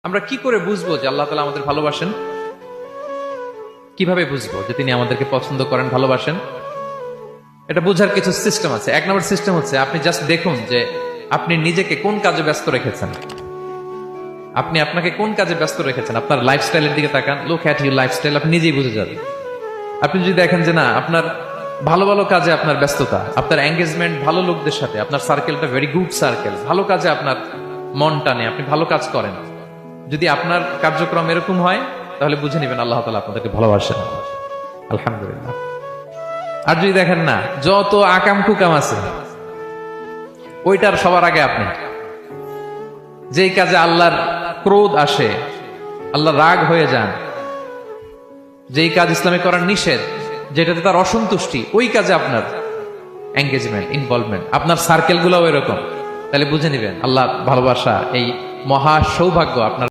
আমরা কি করে বুঝবো যে আল্লাহ তাআলা আমাদের ভালোবাসেন? কিভাবে বুঝবো যে তিনি আমাদেরকে পছন্দ করেন, ভালোবাসেন? এটা বোঝার কিছু সিস্টেম আছে। এক নম্বর সিস্টেম হচ্ছে আপনি জাস্ট দেখুন যে আপনি নিজেকে কোন কাজে ব্যস্ত রেখেছেন। আপনি আপনাকে কোন কাজে ব্যস্ত রেখেছেন, আপনার লাইফস্টাইলের দিকে তাকান। লুক অ্যাট ইউর লাইফস্টাইল, আপনি নিজেই বুঝে যাবেন। আপনি যদি দেখেন যে না, আপনার ভালো ভালো কাজে আপনার ব্যস্ততা, আপনার এঙ্গেজমেন্ট ভালো লোকদের সাথে, আপনার সার্কেলটা ভেরি গুড সার্কেল, ভালো কাজে আপনার মন টানে, আপনি ভালো কাজ করেন, যদি আপনার কার্যক্রম এরকম হয়, তাহলে বুঝে নেবেন আল্লাহ তাআলা আপনাদেরকে ভালোবাসেন। আলহামদুলিল্লাহ। আর যদি দেখেন না, যত আকাম কুকাম আছে ওইটার সবার আগে আপনি, যেই কাজে আল্লাহর ক্রোধ আসে, আল্লাহ রাগ হয়ে যান, যেই কাজ ইসলামে করার নিষেধ, যেটাতে তার অসন্তুষ্টি, ওই কাজে আপনার এঙ্গেজমেন্ট, ইনভলভমেন্ট, আপনার সার্কেল গুলাও এরকম, তাহলে বুঝে নিবেন আল্লাহ ভালোবাসা, এই মহা সৌভাগ্য আপনার